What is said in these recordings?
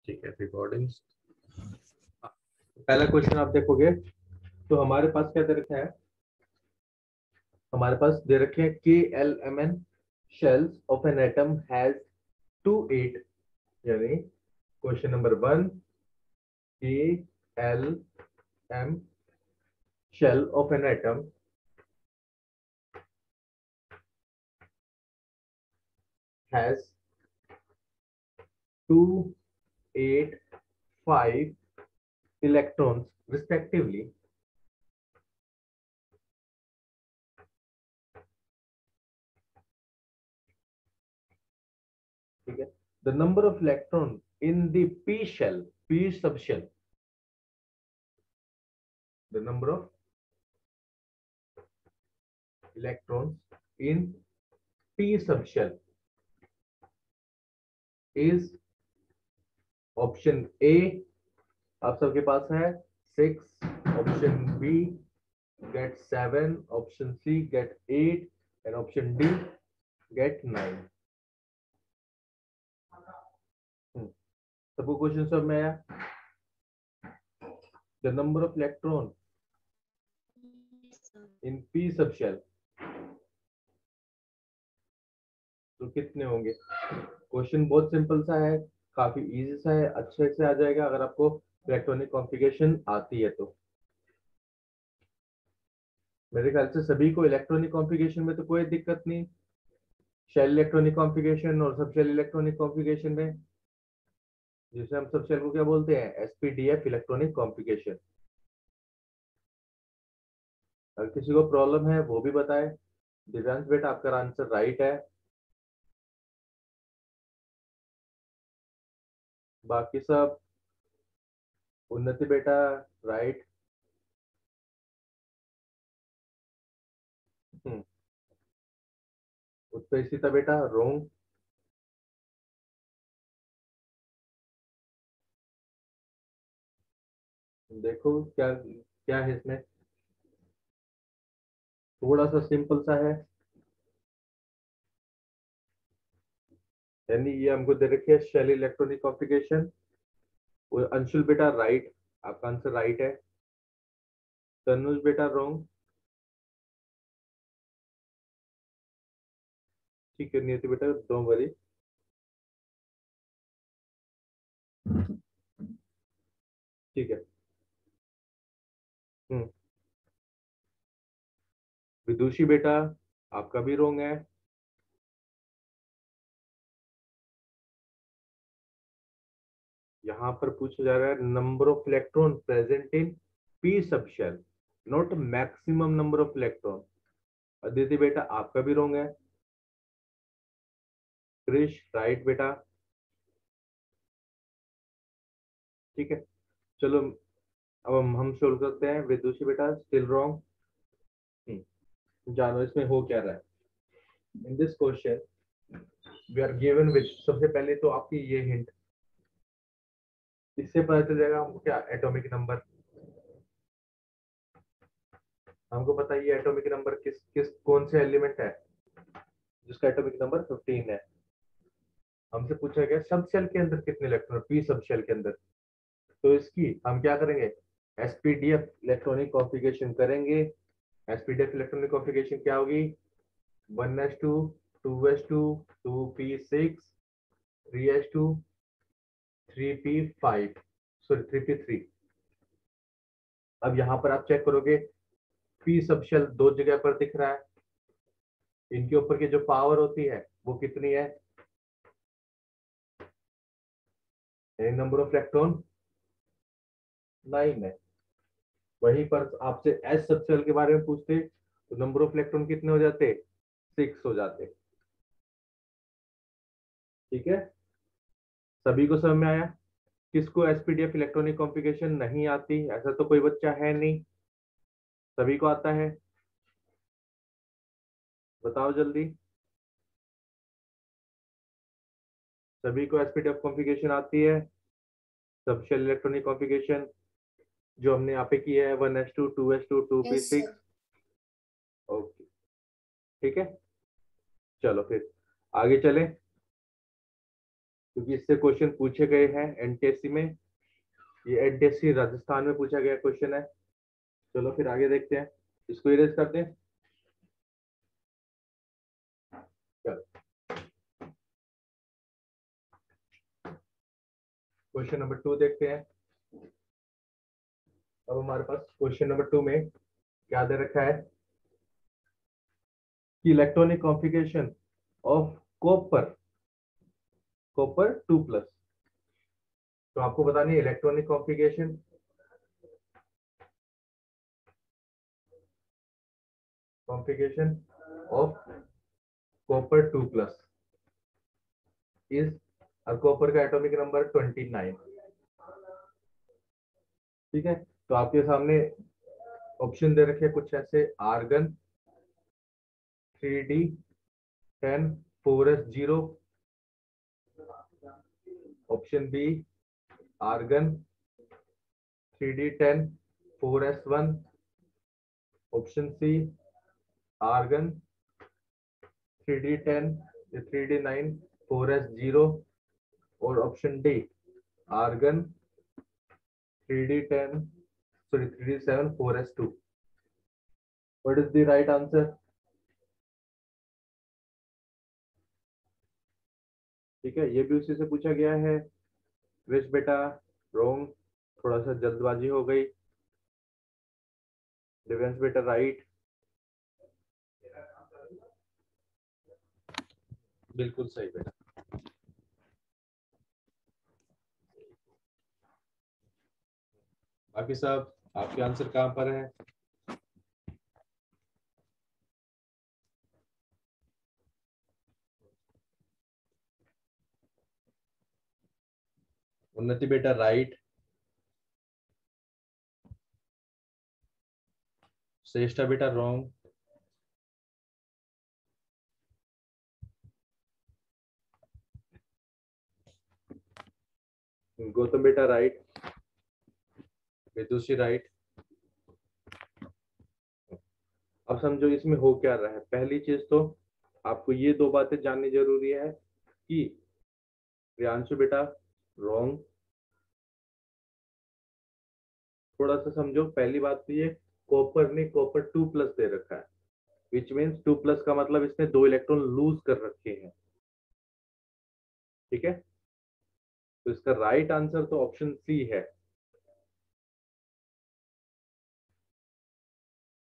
ठीक है, रिकॉर्डिंग। पहला क्वेश्चन आप देखोगे तो हमारे पास क्या दे रखा है, हमारे पास दे रखे हैं KLMN shells of an atom has 2 8, यानी question number 1, KLM shell of an atom has 2 8 5 electrons respectively. ठीक है, the number of electron in the p shell, p subshell, the number of electrons in p subshell is option A आप सबके पास है 6, option B get 7, option C get 8 and option D get 9। सबको question सब में आया? The number of electron in P subshell तो कितने होंगे? क्वेश्चन बहुत सिंपल सा है, काफी इजी सा है, अच्छे से आ जाएगा अगर आपको इलेक्ट्रॉनिक कॉन्फ़िगरेशन आती है तो। मेरे ख्याल से सभी को इलेक्ट्रॉनिक कॉन्फ़िगरेशन में तो कोई दिक्कत नहीं, शेल इलेक्ट्रॉनिक कॉन्फ़िगरेशन और सब शेल इलेक्ट्रॉनिक कॉन्फ़िगरेशन में, जिसे हम सब शेल को क्या बोलते हैं, SPDF इलेक्ट्रॉनिक कॉन्फ़िगरेशन। अगर किसी को प्रॉब्लम है वो भी बताए। दिव्यांश बेटा आपका आंसर राइट है, बाकी सब उन्नति बेटा राइट। उत्पेक्षिता बेटा रोंग। देखो क्या क्या है इसमें, थोड़ा सा सिंपल सा है, यानी ये हमको दे रखी है शेल इलेक्ट्रॉनिक कॉन्फ़िगरेशन। अंशुल बेटा राइट, आपका आंसर राइट है। तनुज बेटा रोंग। ठीक है नियति बेटा, डोंट वरी। ठीक है। हम्म, विदुषी बेटा आपका भी रोंग है। यहाँ पर पूछा जा रहा है number of electron present in P subshell, not maximum number of electron. Aditi बेटा आपका भी रोंग है। क्रिश राइट बेटा। ठीक है, चलो अब हम सोल्व करते हैं। विदुषी बेटा स्टिल रॉन्ग। जानो इसमें हो क्या रहा है। In this question we are given with, सबसे पहले तो आपकी ये हिंट, इससे पता चल जाएगा हमको क्या एटॉमिक नंबर, हमको पता है ये एटॉमिक नंबर किस किस कौन से एलिमेंट है जिसका एटॉमिक नंबर 15 है। हमसे पूछा गया सब शेल के अंदर कितने इलेक्ट्रॉन, पी सब शेल के अंदर, तो इसकी हम क्या करेंगे, SPDF इलेक्ट्रॉनिक कॉन्फ़िगरेशन करेंगे। SPDF इलेक्ट्रॉनिक कॉन्फ़िगरेशन क्या होगी, 1s2 2s2 2p6 3s2 3p5 sorry 3p3। अब यहाँ पर आप चेक करोगे पी सब शेल दो जगह पर दिख रहा है, इनके ऊपर की जो पावर होती है वो कितनी है, नंबर ऑफ इलेक्ट्रॉन 9 है। वहीं पर आपसे एस सब शेल के बारे में पूछते तो नंबर ऑफ इलेक्ट्रॉन कितने हो जाते, 6 हो जाते। ठीक है, सभी को समझ में आया? किसको SPDF इलेक्ट्रॉनिक कॉन्फ़िगरेशन नहीं आती, ऐसा तो कोई बच्चा है नहीं, सभी को आता है, बताओ जल्दी। सभी को SPDF कॉन्फ़िगरेशन आती है, सब शेल इलेक्ट्रॉनिक कॉन्फ़िगरेशन जो हमने यहाँ पे किया है 1s2 2s2 yes 2p6। Sir. Okay ठीक है, चलो फिर आगे चले। क्योंकि इससे क्वेश्चन पूछे गए हैं एनटीएससी में। ये एनटीएससी राजस्थान में पूछा गया क्वेश्चन है। चलो फिर आगे देखते हैं, इसको इरेज करते हैं। चलो क्वेश्चन नंबर 2 देखते हैं। अब हमारे पास क्वेश्चन नंबर 2 में क्या दे रखा है कि electronic configuration of copper copper 2+। तो आपको बतानी है electronic configuration of copper 2+ is, और कॉपर का एटॉमिक नंबर 29। ठीक है, तो आपके सामने ऑप्शन दे रखे हैं कुछ ऐसे, argon 3d10 4s0, option B argon 3d10 4s1, option C argon 3d10 3d9 4s0, और option D argon 3d10 sorry 3d7 4s2। What is the right answer? ठीक है, ये भी उसी से पूछा गया है। क्रिश बेटा रॉन्ग, थोड़ा सा जल्दबाजी हो गई। दिव्यांश बेटा राइट, बिल्कुल सही बेटा। बाकी सब आपके आंसर कहाँ पर है? उन्नति बेटा राइट, श्रेष्ठा बेटा रॉन्ग, गौतम बेटा राइट, विदुषी राइट। अब समझो इसमें हो क्या रहा है। पहली चीज तो आपको ये दो बातें जाननी जरूरी है कि प्रियांशु बेटा रॉन्ग। थोड़ा सा समझो, पहली बात तो ये कॉपर ने कॉपर 2+ दे रखा है, विच मीन्स 2+ का मतलब इसने 2 इलेक्ट्रॉन लूज कर रखे हैं। ठीक है, तो इसका राइट आंसर तो ऑप्शन सी है।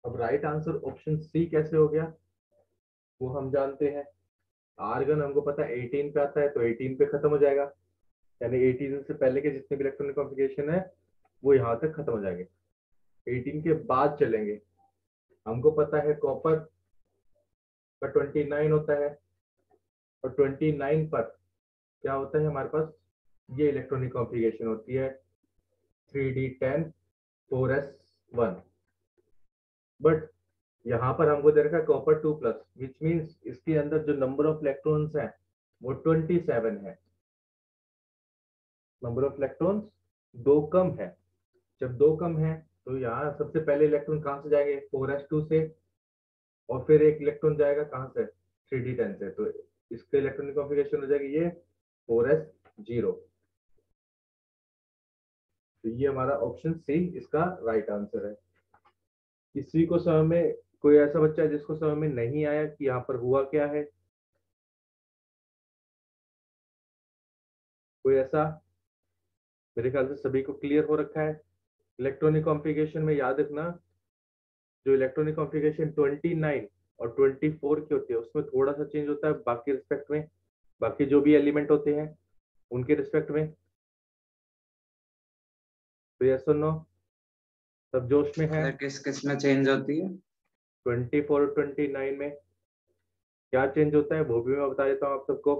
अब राइट आंसर ऑप्शन सी कैसे हो गया वो हम जानते हैं। आर्गन हमको पता है 18 पे आता है, तो 18 पे खत्म हो जाएगा, यानी 18 से पहले के जितने भी इलेक्ट्रॉनिक कॉन्फ़िगरेशन है वो यहाँ तक खत्म हो जाएंगे। 18 के बाद चलेंगे। हमको पता है कॉपर का 29 होता है, और 29 पर क्या होता है हमारे पास, ये इलेक्ट्रॉनिक कॉन्फ़िगरेशन होती है 3d10 4s1। बट यहाँ पर हमको दे रखा है कॉपर 2+, विच मीन्स इसके अंदर जो नंबर ऑफ इलेक्ट्रॉन्स हैं वो 27 है। नंबर ऑफ इलेक्ट्रॉन्स दो कम है। जब दो कम है तो यहाँ सबसे पहले इलेक्ट्रॉन कहाँ से जाएंगे, 4s2 से, और फिर एक इलेक्ट्रॉन जाएगा कहाँ से, 3d10 से। तो इसके इलेक्ट्रॉनिक कॉन्फ़िगरेशन हो जाएगी ये 4s0। तो ये हमारा ऑप्शन सी इसका राइट आंसर है। किसी को समझ में, कोई ऐसा बच्चा है जिसको समझ में नहीं आया कि यहाँ पर हुआ क्या है? कोई ऐसा? मेरे ख्याल से सभी को क्लियर हो रखा है। इलेक्ट्रॉनिक कॉन्फ़िगरेशन में याद रखना, जो इलेक्ट्रॉनिक कॉन्फ़िगरेशन 29 और 24 की होती है उसमें थोड़ा सा चेंज होता है बाकी रिस्पेक्ट में, बाकी जो भी एलिमेंट होते हैं उनके रिस्पेक्ट में। तो यस और नो, सब जोश में है? सर किस किस में चेंज होती है? 24 और 29 में क्या चेंज होता है वो भी मैं बता देता हूँ आप सबको।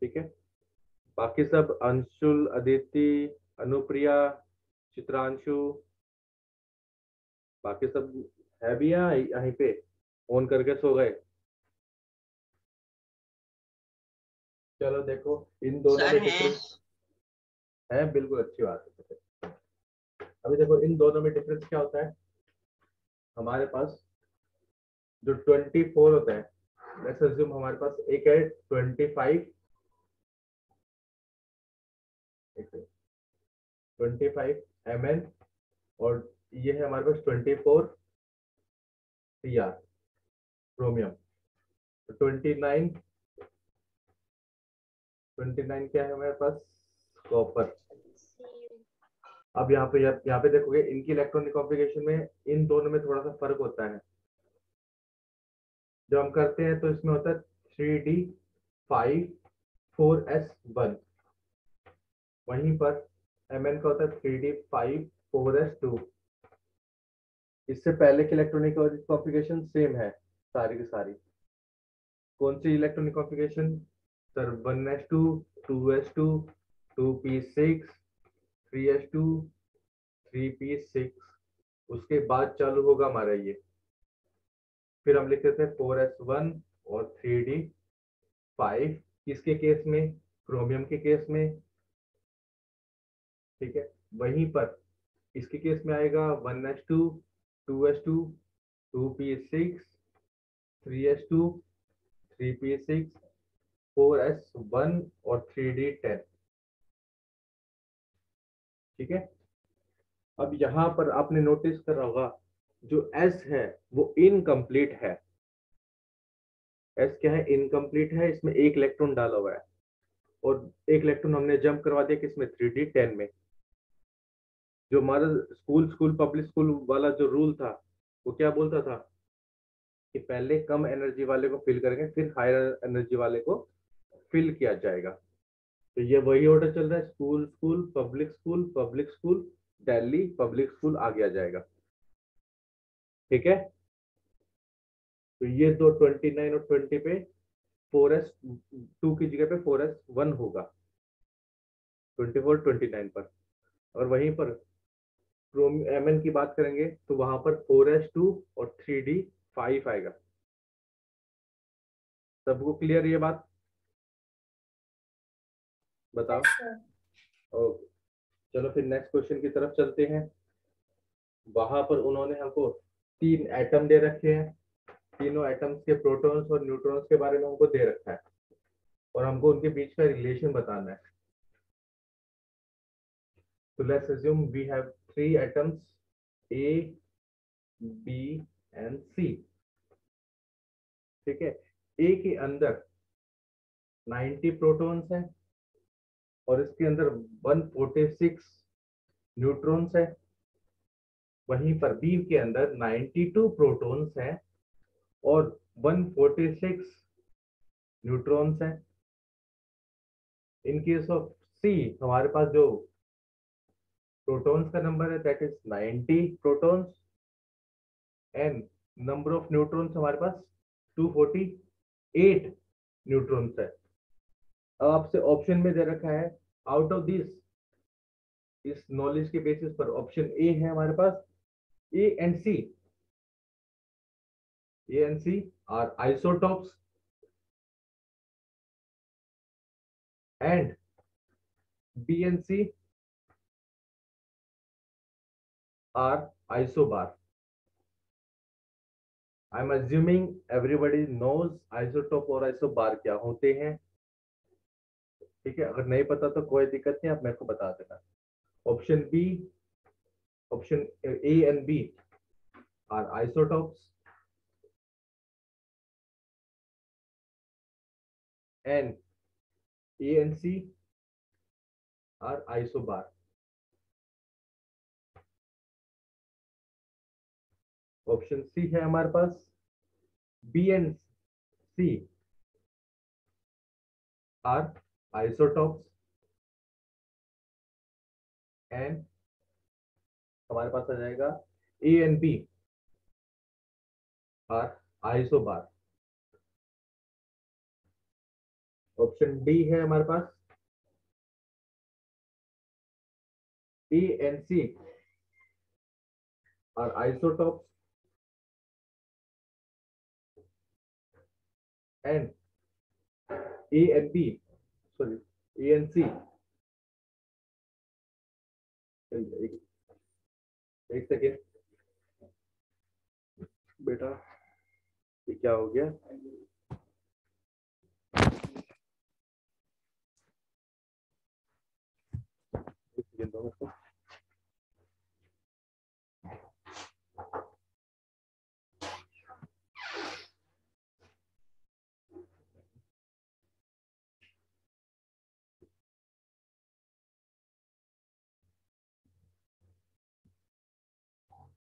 ठीक है, बाकी सब अंशुल, अदिति, अनुप्रिया, चित्रांशु, बाकी सब है भी यहाँ यहीं पे, फोन करके सो गए? चलो देखो इन दोनों सर में हैं। डिफरेंस है, बिल्कुल अच्छी बात है। अभी देखो इन दोनों में डिफरेंस क्या होता है। हमारे पास जो 24 होता है लेट्स अज्यूम हमारे पास एक है 25 Mn और ये है हमारे पास 24 Cr क्रोमियम। तो 29 क्या है हमारे पास, कॉपर। अब यहाँ पे देखोगे इनकी इलेक्ट्रॉनिक कॉन्फ़िगरेशन में इन दोनों में थोड़ा सा फर्क होता है। जब हम करते हैं तो इसमें होता है 3d5 4s1, वहीं पर Mn का होता है 3d5 4s2। इससे पहले की इलेक्ट्रॉनिक कॉन्फ़िगरेशन सेम है सारी की सारी। कौन सी electronic configuration sir? 1s2 2s2 2p6 3s2 3p6। उसके बाद चालू होगा हमारा ये, फिर हम लिख देते हैं 4s1 और 3d5 किसके केस में, क्रोमियम के केस में, ठीक है। वहीं पर इसके केस में आएगा 1s2 2s2 2p6 3s2 3p6 4s1 और 3d10, ठीक है। अब यहाँ पर आपने नोटिस करा होगा जो S है वो इनकम्प्लीट है। S क्या है, इनकम्प्लीट है, इसमें एक इलेक्ट्रॉन डाला हुआ है और एक इलेक्ट्रॉन हमने जंप करवा दिया किसमें, 3d10 में। जो हमारा स्कूल पब्लिक स्कूल वाला जो रूल था वो क्या बोलता था कि पहले कम एनर्जी वाले को फिल करेंगे फिर हायर एनर्जी वाले को फिल किया जाएगा। तो ये वही ऑर्डर चल रहा है, school school public school Delhi public school आगे आ जाएगा, ठीक है। तो ये दो 29 और 20 पे 4s2 की जगह पे 4s1 होगा 24 29 पर। और वहीं पर क्रोम Mn की बात करेंगे तो वहां पर 4s2 और 3d5 आएगा। सबको क्लियर ये बात? बताओ। ओके, चलो फिर नेक्स्ट क्वेश्चन की तरफ चलते हैं। वहां पर उन्होंने हमको 3 एटम दे रखे हैं, तीनों एटम्स के प्रोटॉन्स और न्यूट्रॉन्स के बारे में हमको दे रखा है और हमको उनके बीच का रिलेशन बताना है। तो let's assume we have 3 atoms A B and C, ठीक है। A के अंदर 90 प्रोटॉन्स हैं और इसके अंदर 146 न्यूट्रॉन्स है। वहीं पर बी के अंदर 92 प्रोटॉन्स हैं और 146 न्यूट्रॉन्स हैं। इन केस ऑफ सी हमारे पास जो प्रोटॉन्स का नंबर है that is 90 protons and number of neutrons हमारे पास 248 न्यूट्रॉन्स है। अब आपसे ऑप्शन में दे रखा है आउट ऑफ दिस, इस नॉलेज के बेसिस पर ऑप्शन ए है हमारे पास A and C. A and C are isotopes and B and C are isobar. I'm assuming everybody knows isotope और isobar क्या होते हैं, ठीक है। अगर नहीं पता तो कोई दिक्कत नहीं, आप मेरे को बता देना। Option B, option A and B are isotopes and A and C are isobar. Option C है हमारे पास B and C are isotopes and हमारे पास आ जाएगा A and B are isobar। Option D है हमारे पास A and C are isotopes and A and B, sorry, A and C, एक, एक second बेटा, ये क्या हो गया? गिन दो इसको।